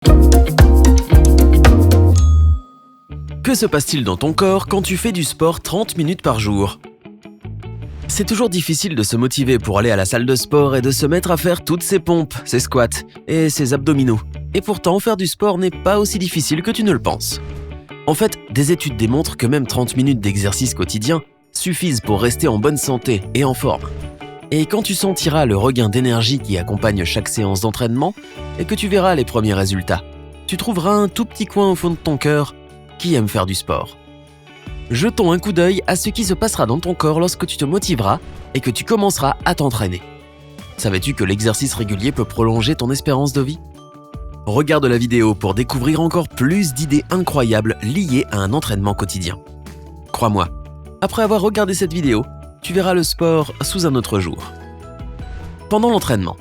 Que se passe-t-il dans ton corps quand tu fais du sport 30 minutes par jour ? C'est toujours difficile de se motiver pour aller à la salle de sport et de se mettre à faire toutes ces pompes, ces squats et ces abdominaux. Et pourtant, faire du sport n'est pas aussi difficile que tu ne le penses. En fait, des études démontrent que même 30 minutes d'exercice quotidien suffisent pour rester en bonne santé et en forme. Et quand tu sentiras le regain d'énergie qui accompagne chaque séance d'entraînement et que tu verras les premiers résultats, tu trouveras un tout petit coin au fond de ton cœur qui aime faire du sport. Jetons un coup d'œil à ce qui se passera dans ton corps lorsque tu te motiveras et que tu commenceras à t'entraîner. Savais-tu que l'exercice régulier peut prolonger ton espérance de vie ? Regarde la vidéo pour découvrir encore plus d'idées incroyables liées à un entraînement quotidien. Crois-moi, après avoir regardé cette vidéo, tu verras le sport sous un autre jour. Pendant l'entraînement.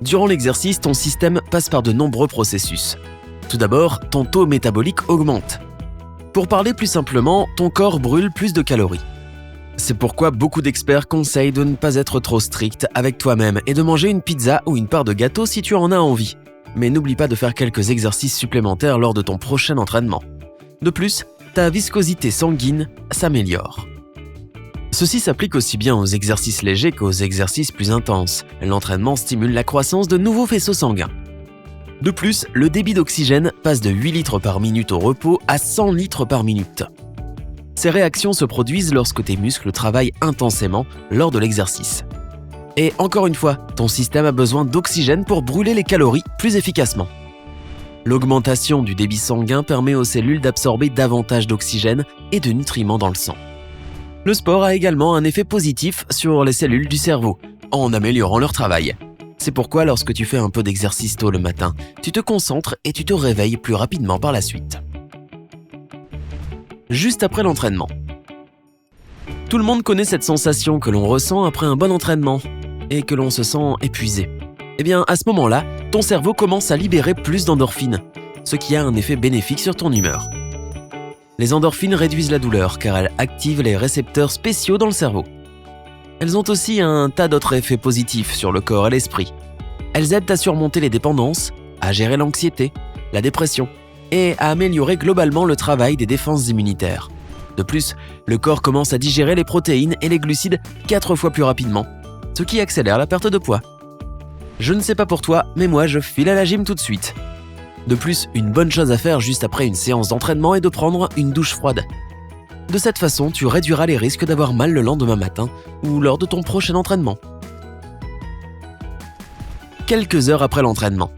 Durant l'exercice, ton système passe par de nombreux processus. Tout d'abord, ton taux métabolique augmente. Pour parler plus simplement, ton corps brûle plus de calories. C'est pourquoi beaucoup d'experts conseillent de ne pas être trop strict avec toi-même et de manger une pizza ou une part de gâteau si tu en as envie. Mais n'oublie pas de faire quelques exercices supplémentaires lors de ton prochain entraînement. De plus, ta viscosité sanguine s'améliore. Ceci s'applique aussi bien aux exercices légers qu'aux exercices plus intenses. L'entraînement stimule la croissance de nouveaux faisceaux sanguins. De plus, le débit d'oxygène passe de 8 litres par minute au repos à 100 litres par minute. Ces réactions se produisent lorsque tes muscles travaillent intensément lors de l'exercice. Et encore une fois, ton système a besoin d'oxygène pour brûler les calories plus efficacement. L'augmentation du débit sanguin permet aux cellules d'absorber davantage d'oxygène et de nutriments dans le sang. Le sport a également un effet positif sur les cellules du cerveau, en améliorant leur travail. C'est pourquoi lorsque tu fais un peu d'exercice tôt le matin, tu te concentres et tu te réveilles plus rapidement par la suite. Juste après l'entraînement. Tout le monde connaît cette sensation que l'on ressent après un bon entraînement et que l'on se sent épuisé. Eh bien, à ce moment-là, ton cerveau commence à libérer plus d'endorphines, ce qui a un effet bénéfique sur ton humeur. Les endorphines réduisent la douleur car elles activent les récepteurs spéciaux dans le cerveau. Elles ont aussi un tas d'autres effets positifs sur le corps et l'esprit. Elles aident à surmonter les dépendances, à gérer l'anxiété, la dépression et à améliorer globalement le travail des défenses immunitaires. De plus, le corps commence à digérer les protéines et les glucides 4 fois plus rapidement, ce qui accélère la perte de poids. Je ne sais pas pour toi, mais moi je file à la gym tout de suite. De plus, une bonne chose à faire juste après une séance d'entraînement est de prendre une douche froide. De cette façon, tu réduiras les risques d'avoir mal le lendemain matin ou lors de ton prochain entraînement. Quelques heures après l'entraînement.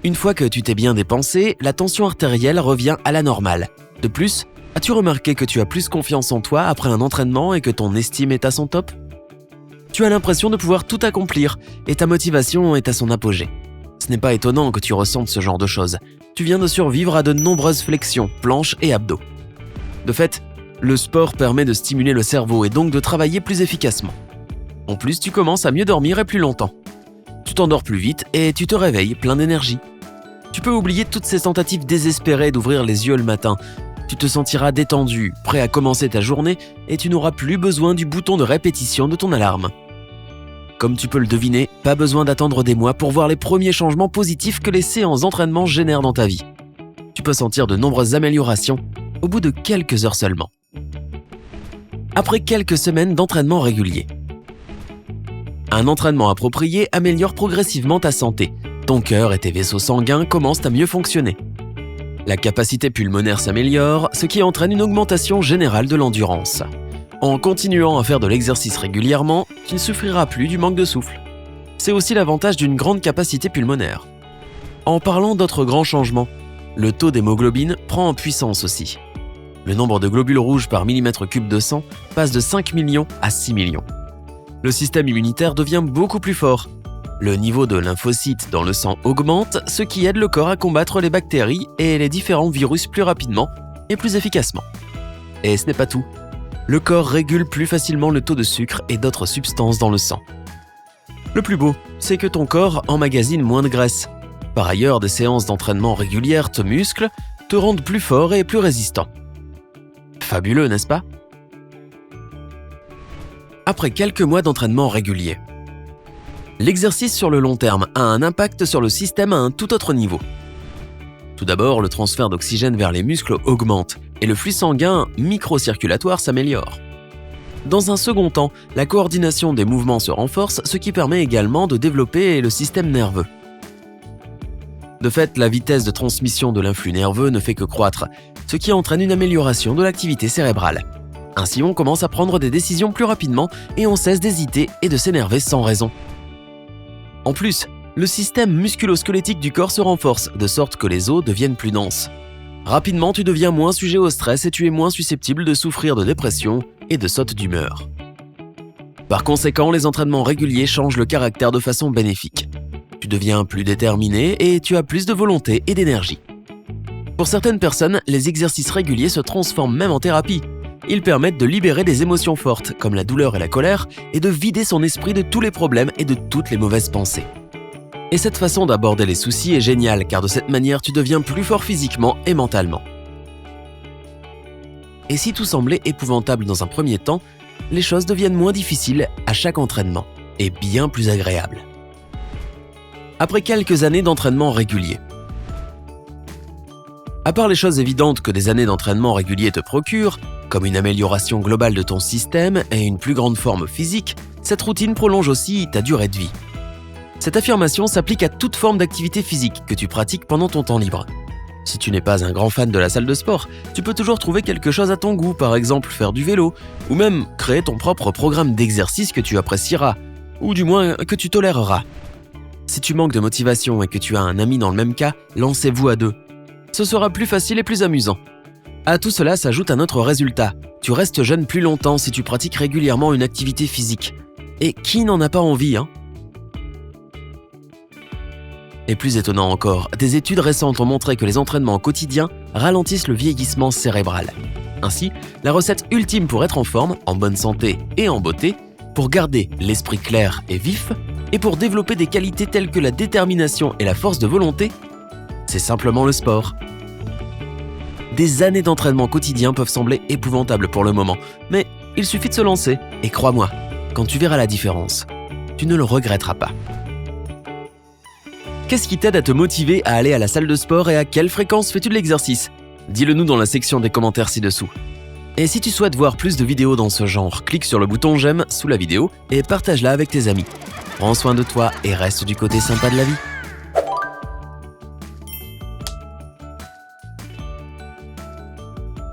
Une fois que tu t'es bien dépensé, la tension artérielle revient à la normale. De plus, as-tu remarqué que tu as plus confiance en toi après un entraînement et que ton estime est à son top ? Tu as l'impression de pouvoir tout accomplir et ta motivation est à son apogée. Ce n'est pas étonnant que tu ressentes ce genre de choses. Tu viens de survivre à de nombreuses flexions, planches et abdos. De fait, le sport permet de stimuler le cerveau et donc de travailler plus efficacement. En plus, tu commences à mieux dormir et plus longtemps. Tu t'endors plus vite et tu te réveilles plein d'énergie. Tu peux oublier toutes ces tentatives désespérées d'ouvrir les yeux le matin. Tu te sentiras détendu, prêt à commencer ta journée et tu n'auras plus besoin du bouton de répétition de ton alarme. Comme tu peux le deviner, pas besoin d'attendre des mois pour voir les premiers changements positifs que les séances d'entraînement génèrent dans ta vie. Tu peux sentir de nombreuses améliorations au bout de quelques heures seulement. Après quelques semaines d'entraînement régulier. Un entraînement approprié améliore progressivement ta santé. Ton cœur et tes vaisseaux sanguins commencent à mieux fonctionner. La capacité pulmonaire s'améliore, ce qui entraîne une augmentation générale de l'endurance. En continuant à faire de l'exercice régulièrement, tu ne souffriras plus du manque de souffle. C'est aussi l'avantage d'une grande capacité pulmonaire. En parlant d'autres grands changements, le taux d'hémoglobine prend en puissance aussi. Le nombre de globules rouges par millimètre cube de sang passe de 5 millions à 6 millions. Le système immunitaire devient beaucoup plus fort. Le niveau de lymphocytes dans le sang augmente, ce qui aide le corps à combattre les bactéries et les différents virus plus rapidement et plus efficacement. Et ce n'est pas tout. Le corps régule plus facilement le taux de sucre et d'autres substances dans le sang. Le plus beau, c'est que ton corps emmagasine moins de graisse. Par ailleurs, des séances d'entraînement régulières te musclent, te rendent plus fort et plus résistant. Fabuleux, n'est-ce pas ? Après quelques mois d'entraînement régulier. L'exercice sur le long terme a un impact sur le système à un tout autre niveau. Tout d'abord, le transfert d'oxygène vers les muscles augmente et le flux sanguin microcirculatoire s'améliore. Dans un second temps, la coordination des mouvements se renforce, ce qui permet également de développer le système nerveux. De fait, la vitesse de transmission de l'influx nerveux ne fait que croître, ce qui entraîne une amélioration de l'activité cérébrale. Ainsi, on commence à prendre des décisions plus rapidement et on cesse d'hésiter et de s'énerver sans raison. En plus, le système musculo-squelettique du corps se renforce, de sorte que les os deviennent plus denses. Rapidement, tu deviens moins sujet au stress et tu es moins susceptible de souffrir de dépression et de sautes d'humeur. Par conséquent, les entraînements réguliers changent le caractère de façon bénéfique. Tu deviens plus déterminé et tu as plus de volonté et d'énergie. Pour certaines personnes, les exercices réguliers se transforment même en thérapie. Ils permettent de libérer des émotions fortes, comme la douleur et la colère, et de vider son esprit de tous les problèmes et de toutes les mauvaises pensées. Et cette façon d'aborder les soucis est géniale, car de cette manière, tu deviens plus fort physiquement et mentalement. Et si tout semblait épouvantable dans un premier temps, les choses deviennent moins difficiles à chaque entraînement, et bien plus agréables. Après quelques années d'entraînement régulier. À part les choses évidentes que des années d'entraînement régulier te procurent, comme une amélioration globale de ton système et une plus grande forme physique, cette routine prolonge aussi ta durée de vie. Cette affirmation s'applique à toute forme d'activité physique que tu pratiques pendant ton temps libre. Si tu n'es pas un grand fan de la salle de sport, tu peux toujours trouver quelque chose à ton goût, par exemple faire du vélo, ou même créer ton propre programme d'exercice que tu apprécieras, ou du moins que tu toléreras. Si tu manques de motivation et que tu as un ami dans le même cas, lancez-vous à deux. Ce sera plus facile et plus amusant. À tout cela s'ajoute un autre résultat. Tu restes jeune plus longtemps si tu pratiques régulièrement une activité physique. Et qui n'en a pas envie, hein ? Et plus étonnant encore, des études récentes ont montré que les entraînements quotidiens ralentissent le vieillissement cérébral. Ainsi, la recette ultime pour être en forme, en bonne santé et en beauté, pour garder l'esprit clair et vif, et pour développer des qualités telles que la détermination et la force de volonté, c'est simplement le sport. Des années d'entraînement quotidien peuvent sembler épouvantables pour le moment, mais il suffit de se lancer, et crois-moi, quand tu verras la différence, tu ne le regretteras pas. Qu'est-ce qui t'aide à te motiver à aller à la salle de sport et à quelle fréquence fais-tu de l'exercice ? Dis-le nous dans la section des commentaires ci-dessous. Et si tu souhaites voir plus de vidéos dans ce genre, clique sur le bouton j'aime sous la vidéo et partage-la avec tes amis. Prends soin de toi et reste du côté sympa de la vie.